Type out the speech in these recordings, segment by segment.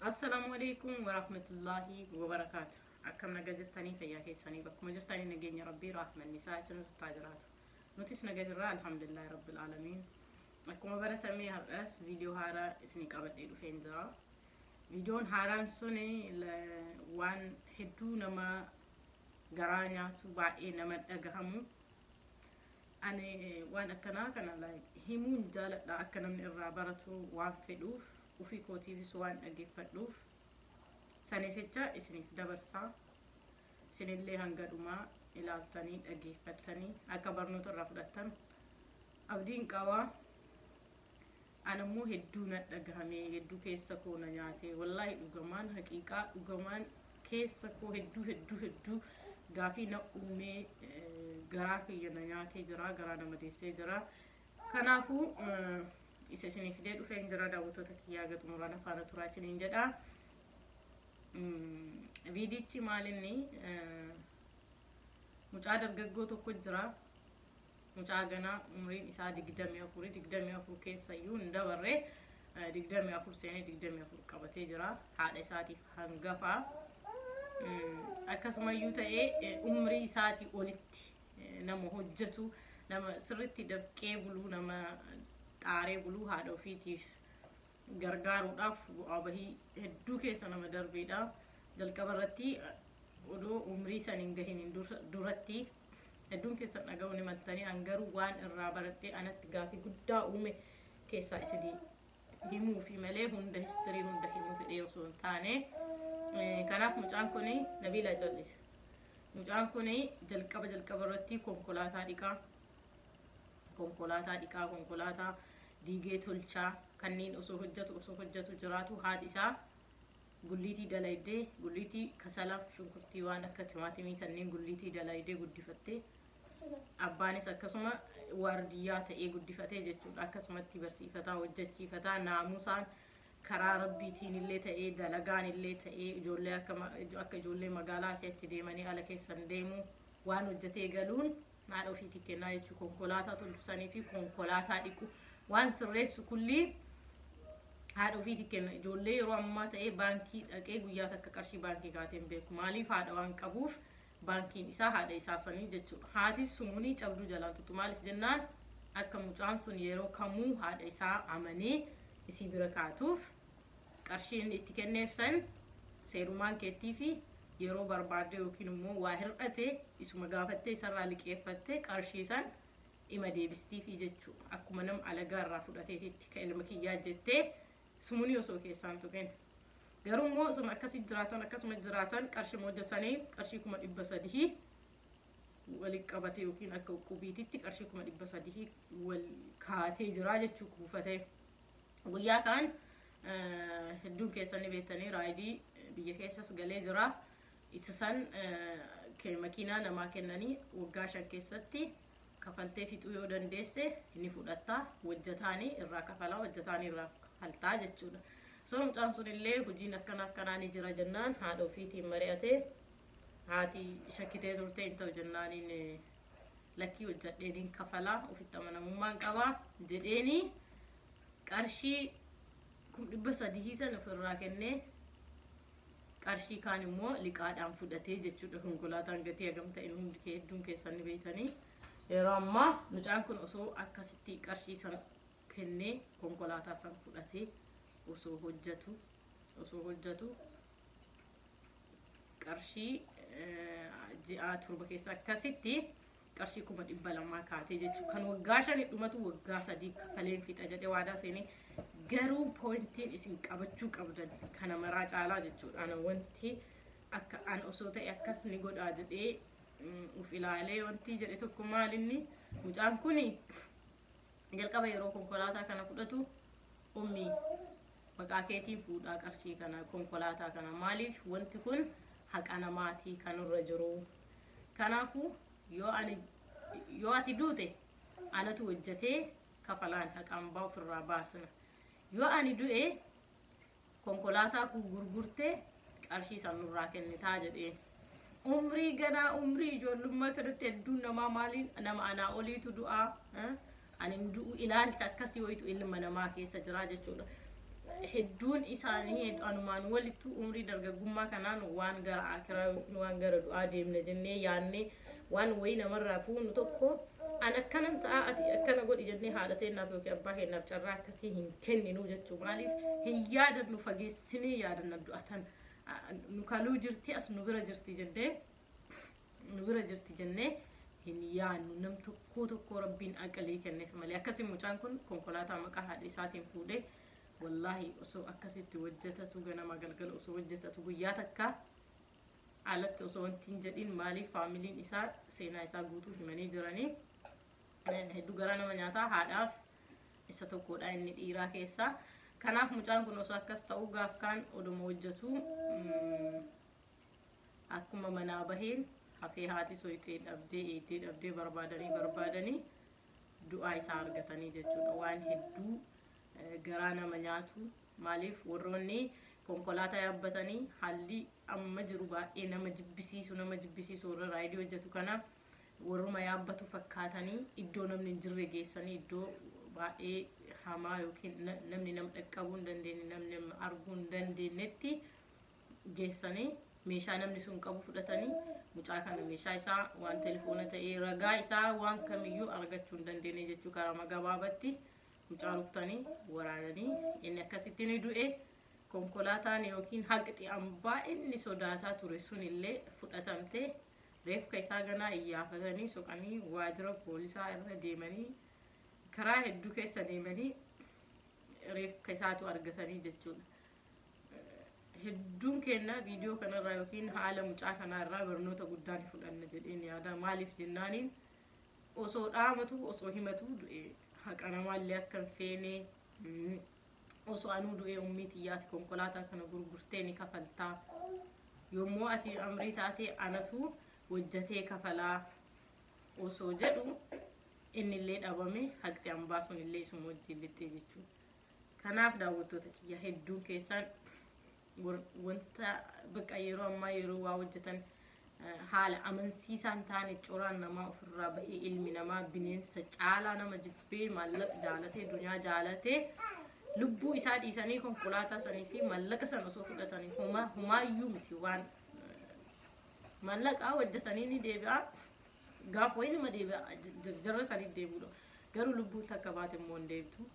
السلام عليكم ورحمة الله وبركاته. أكم نجدرتني فيا كيساني بكم جرتني نجيني ربي رحمة النساء سنة التاجرات نوتيس نجدر الحمد لله رب العالمين. أكم برتمي هرأس فيديو هارا اسمي قبل إيدو فين درا فيديو هاران سوني وان هدو نما جرانيا تبعي نما أجهمو أنا وان أكنا كنا لا همون جالك لا أكنا من الرابرتو وان فدوف وفي كوتي في سوان أجيب فدوف سنفتشا اسنيف دبرسا سن اللي هنقدوما إلى التاني أجيب فتاني أكبرنو ترافدتن أبدين كوا أنا مو هدونا دعامي هدو كيسكو نجاتي والله أجمان حقيقة أجمان كيسكو هدو غافينا أمي غرافي ينجاتي جرا غرانا مديسي جرا كنافو isa sini fidee dhufeen jira daawwattoota kiyyaa gatumuraan faana turaa isiniin jedha. Viidiyochi maalinni mucaa dargaggoo tokko jira. Mucaa ganaa umriin isaa 24 keessayyuu hin dabarre 24 seenee 24 qabatee jira. Haadha isaatiif hangafa. Akkasumayyuu ta'ee umrii isaatii olitti nama hojjetu nama sirriitti dafqee buluu nama taaree buluu haadha ofiitiif gargaaruudhaaf bu'aa bahii hedduu keessa nama darbeedha. Jalqaba irratti odoo umrii saniin gahin duratti hedduun keessa dhaga'uu ni maltanii hangaruu waan irraa baradhee anatti gaafii guddaa uume keessaa isinii himuu fi malee hunda histirii hunda himuu fedhee osoo hin taane kanaaf mucaan kun Nabiila Jallis mucaan kun jalqaba irratti konkolaataa dhiqaa diigee tolchaa kanneen osoo hojjetu jiraatu haati isaa gulliitii dalaydee gulliitii kasala shunkurtii waan akka timaatimii kanneen gulliitii dalaydee guddifattee abbaanis akkasuma waardiyyaa ta'ee guddifatee jechuudha. Akkasumatti barsiifataa hojjechiifataa naamusaan karaa rabbiitiin illee ta'ee dalagaan illee ta'ee ijoollee akka ijoollee magaalaa asitti deemanii ala keessan deemu waan hojjetee galuun haadha ofiitii kennaa jechuudha. Konkolaataa tolchisanii fi konkolaataa dhiqu waan sirreessu kulli haadha ofiitii kenna. Ijoollee yeroo ammaa ta'ee baankii dhaqee guyyaa takka qarshii baankii kaateen beeku. Maaliif haadha waan qabuuf baankiin isaa haadha isaa sanii jechuudha. Haati sumuunii cabduu jalaan tuttu maaliif jennaan akka mucaan sun yeroo kamuu haadha isaa amanee isii bira kaatuuf qarshiin itti kenneef san seerumaan keettii fi yeroo barbaadde yookiin immoo waa hir'ate isuma gaafattee isarraa liqeeffattee qarshii san ima deebistii fi jechuudha. Akkuma nam alagaa irraa fudhateetitti ka ilma kiyyaa jettee sumuunii osoo keessaan tuqeen garuu immoo osuma akkasuma jiraatan qarshii hojjetanii qarshii 300 waliin qabate yookiin akka qubiititti qarshii 300 wal kaatee jira jechuu kuufatee guyyaa kaan hedduun keessanii beektanii raayidii biyya keessas galee jira. Isa san makiinaa namaa kennanii waggaa 5 keessatti kafaltee fixuu yoo dandeesse inni fudhataa hojjetaanii irraa kafalaa hojjetaanii irraa kafaltaa jechuudha. So mucaan sun illee hojiin akkanaa ni jira jennaan haadha ofiitiin mari'atee haati shakkitee turte hin ta'u jennaaniin lakkii hojjedheeniin kafalaa ofitti amanamummaan qabaa jedheeni qarshii 300 san ofirraa kennee qarshii kaan immoo liqaadhaan fudhatee jechuudha. Konkolaataan gatii hagam ta'e hundi hedduun keessan ni beektanii. Yeroo ammaa mucaan kun osoo akkasitti qarshii san kennee konkolaataa san fudhatee osoo hojjetu qarshii ji'a 7 keessa akkasitti qarshii 200 kaatee jechuudha. Kan waggaa 5 dhumatu waggaa 3 kafaleen fixa jedhee waadaa seenee garuu pointiin isin qabachuu qabdan kana maraa caalaa jechuudha. Ana wanti akka an osoo ta'e akkas ni godhaa jedhee uf ilaalee wanti jedhe tokko maalinni mucaan kun jalqaba yeroo konkolaataa kana fudhatu ummi maqaa keetiin fuudhaa qarshii kana konkolaataa kana maaliif wanti kun haqa namaatii kanurra jiru. Kanaafuu yoo ati duute anatu hojjetee kafalaan haqaan baa ofirraa baasna. Yoo ani du'e konkolaataa ku gurgurtee qarshii san nurraa kennitaa jedhee umrii ganaa umrii ijoollummaa kanatti hedduun namaa maaliin nama anaa oliitu du'aa ani du'u ilaalcha akkasii wayitu ilma namaa keessa jira jechuudha. Hedduun isaanii anumaan walittu umrii dargaggummaa kanaan waan gara akiraa waan gara du'aa deemne jennee yaannee waan wayi namarraa fuunu tokko an akkanan ta'a ati akkana godhi jennee haadha teennaaf yookiin abbaa keenyaaf carraa akkasii hin kenninu jechuu maaliif hin yaadannu fageessinee yaadanna du'atan nu kaluu jirti as nu bira jirti jennee hin yaannu nam tokko rabbiin aqalii kenneef malee akkasii mucaan kun konkolaataa maqaa haadha isaatiin fuudhee wallahi osoo akkasitti hojjetatu ganama galgala osoo hojjetatu guyyaa takka alatti osoo wantiin jedhin maaliif faamiliin isaa seenaa isaa guutuu himanii jiranii hedduu gara nama nyaataa haadhaaf isa tokkodha inni dhiiraa keessaa. Kanaaf mucaan kun osoo akkas ta'uu gaaf kaan oduma hojjetu akkuma manaa baheen hafee haati soyitee dhabdee barbaadanii du'aa isaa argatanii jechuudha. Waan hedduu garaa nama nyaatu maaliif warroonni konkolaataa yaabbatanii haalli amma jiru baay'ee nama jibbisiisu warra raayidii hojjetu kana warruma yaabbatu fakkaatanii iddoo namni hin jirre geessanii iddoo baay'ee hamaa yookiin namni nama dhaqqabuu hin dandeenye namni arguu hin dandeenyetti geessanii meeshaa namni sun qabu fudhatanii mucaa kana meeshaa isaa waan telefoona ta'ee ragaa isaa waan kamiyyuu argachuu hin dandeenye jechuu karaa gabaabatti mucaa ruktanii waraananii inni akkasitti ni du'e. Konkolaataan yookiin haqxi ambaa inni sodaataa ture sun illee fudhatamte reefka isaa ganaa iyyafatanii soqanii waajjira poolisaa irra deemanii karaa hedduu keessa deemanii reefka isaatu argatanii jechuudha. Hedduun keenya viidiyoo kanarraa yookiin haala mucaa kanarraa barnoota guddaa ni fudhanna jedheen yaada. Maaliif jennaaniin osoo dhaamatu osoo himatu haqa namaallee akka hin feene osoo anuu du'ee ummii xiyyaati konkolaataa kana gurgurtee ni kafaltaa yommuu ati amrii taatee anatu hojjatee kafalaa osoo jedhu innillee dhabame haqxi ambaa sun illee isuma wajjin lixxee jechuudha. Kanaaf daawwattoota kiyya hedduun keessaan wanta bakka yeroo ammaa yeroo waa hojjetan haala amansiisaan taane coraan namaa ofirraa ba'ee ilmi namaa bineensa caalaa nama jibbee maallaqa jaalatee dunyaa jaalatee lubbuu isaa dhiisanii konkolaataa sanii fi maallaqa san osoo fudhatanii humaayyuu miti waan maallaqa hojjetanii ni deebi'a gaaf wayii nama deebi'a jarra sanii deebi'udha garuu lubbuu takka baate immoo hin deebitu.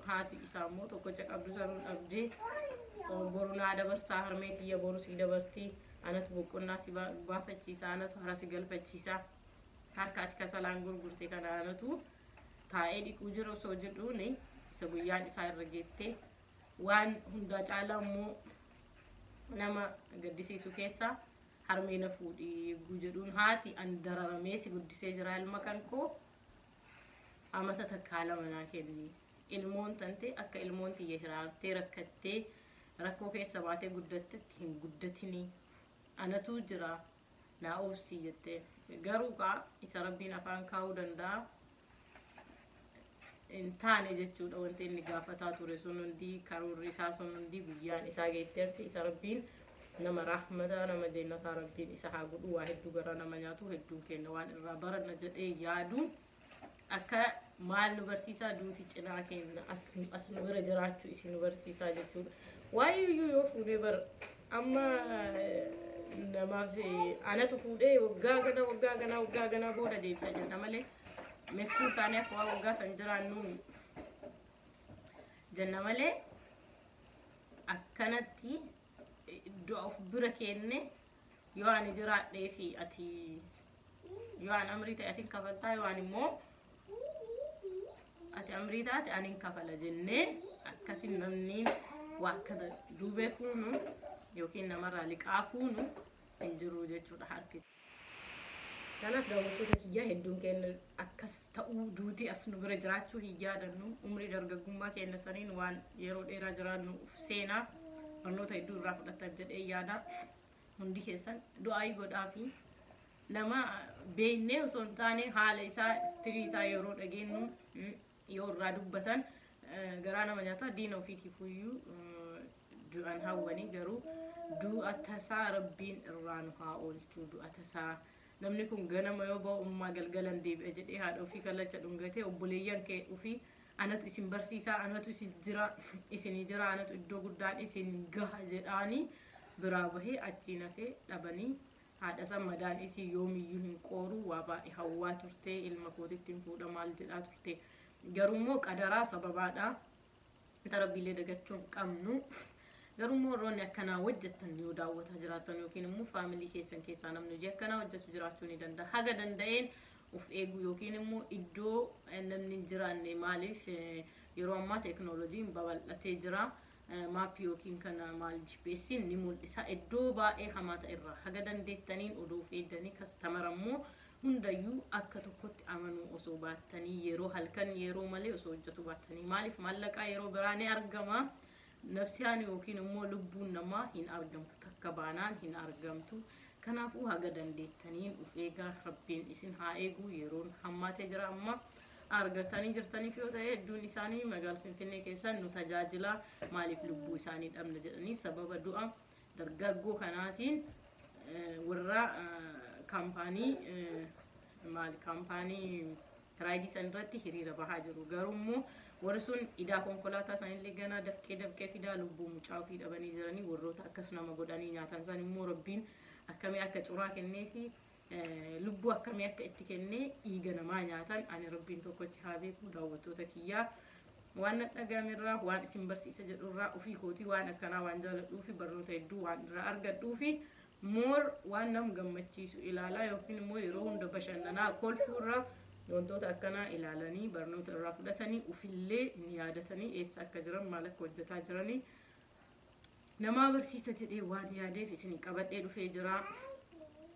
Haati isaa immoo tokkocha qabdu sanuun dhabdee boru naa dabarsaa harmeetiyya boru si dabartii anatu boqqonnaa si baafachiisaa anatu hara si galfachiisaa harkaati kasalaan gurgurte kana anatu taa'ee dhiquu jira osoo jedhuuni isa guyyaan isaa irra geettee waan hundaa caalaa immoo nama gaddisiisu keessaa harmee na fuudhii eeguu jedhuun haati an dararamee si guddisee jira ilma kan koo amata takkaa lama naa kenni ilmoon tante akka ilmoon tiyya hiraartee rakkattee rakkoo keessa baatee guddattetti hin guddatinii anatu jira naa obsii jettee garuu isa rabbiin afaan kaa'uu danda'a in taane jechuudha. Wanti inni gaafataa ture sun hundi karoorri isaa sun hundi guyyaan isaa geetteerti isa rabbiin nama rahmataa nama jannataa rabbiin isa haa godhu. Waa hedduu gara nama nyaatu hedduun kenna waan irraa baranna jedhee yaadu akka maal nu barsiisaa duuti cinaa kenna as nu bira jiraachuu isin nu barsiisaa jechuudha. Waayyuu yoo fuudhee bar amma namaaf anatu fuudhee waggaa gana booda deebisa jenna malee meeksuu taanee akka waa waggaa san jiraannu jenna malee akkanatti du'a of bira kenne yoo ani jiraadhee fi ati yoo an amrii ta'e atiin kafaltaa yoo an immoo ati amrii taate aniin kafala jennee akkasin namni waa akkana duubee fuunu yookiin namarraa liqaa fuunu hin jiru jechuudha harki. Kanaaf daawwattoota kiyyaa hedduun keenya akkas ta'uu duuti as nu bira jiraachuu hin yaadannu umrii dargaggummaa keenya saniin waan yeroo dheeraa jiraannu seenaa barnoota hedduu irraa fudhatan jedhee yaada. Hundi keessan du'aa godhaa fi nama beeknee osoo hin taane haala isaa istirii isaa yeroo dhageenyu yoo irraa dubbatan garaa nama nyaataa diina ofiitiif iyyuu du'an hawwanii garuu du'a tasaa rabbiin irraan haa oolchu du'a tasaa namni kun ganama yoo ba'u ummaa galgalan deebi'a jedhee haadha ofii kallacha dhungatee obboleeyyan kee ofii anatu isin barsiisaa anatu isinii jira anatu iddoo guddaan isin gaha jedhaanii biraa bahee achiin hafee dhabanii haadha san madaan isii yoomiyyuu hin qooru waa baay'ee hawwaa turte ilma kootitti hin fuudha maal jedhaa turte garummoo qadaraa sababaadha tarabbiilee dagachuun qabnu garummoo roonni akkanaa hojjetan yoo daawwataa jiraatan yookiin immoo faamilii keessaa namni hojii akkanaa hojjetu jiraachuu ni danda'a haga danda'een uf eegu yookiin immoo iddoo namni hin jiraanne maaliif yeroo ammaa teeknooloojiin babal'atee jira maappii yookiin kana maal GPS'n ni mul'isa iddoo baay'ee hamaa ta'e irraa haga dandeettaniin oduu of eeddanii kastamarammoo hundayyuu akka tokkotti amanuu osoo baattanii yeroo halkan yeroo malee osoo hojjetu baattanii maaliif maallaqaa yeroo biraa ni argama nafsiyaan yookiin immoo lubbuun namaa hin argamtu takka baanaan hin argamtu kanaafuu haga dandeettaniin uf eegaa rabbiin isin haa eegu yeroon hammaatee jira amma argatanii jirtaniif yoo ta'e hedduun isaanii magaalaa Finfinnee keessan nu tajaajila maaliif lubbuu isaanii dhabna jedhanii sababa du'a dargaggoo kanaatiin warra kaampaanii raayidii san irratti hiriira bahaa jiru garummoo warri sun idaa konkolaataa isaanillee ganaa dafqee fidaa lubbuu mucaa ofii dhabanii jiranii warroota akkas nama godhanii nyaatan san immoo rabbiin akkamii akka curaa kennee fi lubbuu akkamii akka itti kennee dhiiga namaa nyaatan ani rabbiin tokkochi haa beeku daawwattoota kiyyaa waan dhagahamerraa waan isin barsiisa jedhurraa ofii kootii waan akkanaa waan jaaladhuu fi barnoota hedduu waan irraa argadhuu fi moor waan nam gammachiisu ilaalaa yookiin immoo yeroo hunda bashannanaa kolfuurraa wantoota akkanaa ilaalanii barnoota irraa fudhatanii ufillee ni yaadatanii eessa akka jiran maal akka hojjetaa jiranii namaa barsiisa jedhee waan yaadeef isinii qabadhee dhufee jira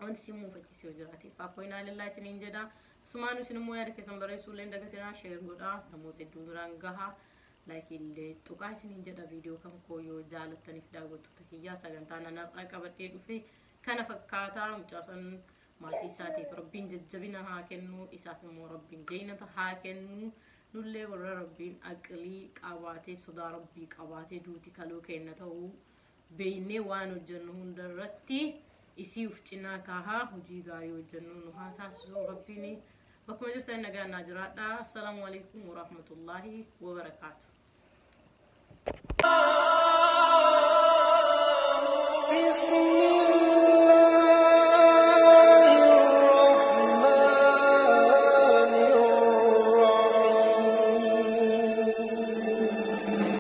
wanti isin muufachiisee yoo jiraate faappoinaa lillaa isiniin jedha sumaanu isin immoo yaada keessan barreessuullee hin dagatinaa sheer godhaa namoota hedduu biraan gahaa laayikillee tuqaa isiniin jedha viidiyoo kan koo yoo jaalattaniif daawwattoota kiyyaa sagantaan anarraa qabadhee dhufe kana fakkaataa mucaasan maatii isaatiif rabbiin jajjabina haa kennu isaaf immoo rabbiin jeenata haa kennu nullee warra rabbiin aqlii qabaatee sodaa rabbii qabaatee duuti kaloo kenna ta'uu beeynee waan hojjennu hundarratti isii uf cinaa kaahaa hojii gaarii hojjennu nu haa taasisu rabbiin bakkuma jirtan nagaan naa jiraadhaa assalaamu alaykum wa rahmatullaahi wa barakaatu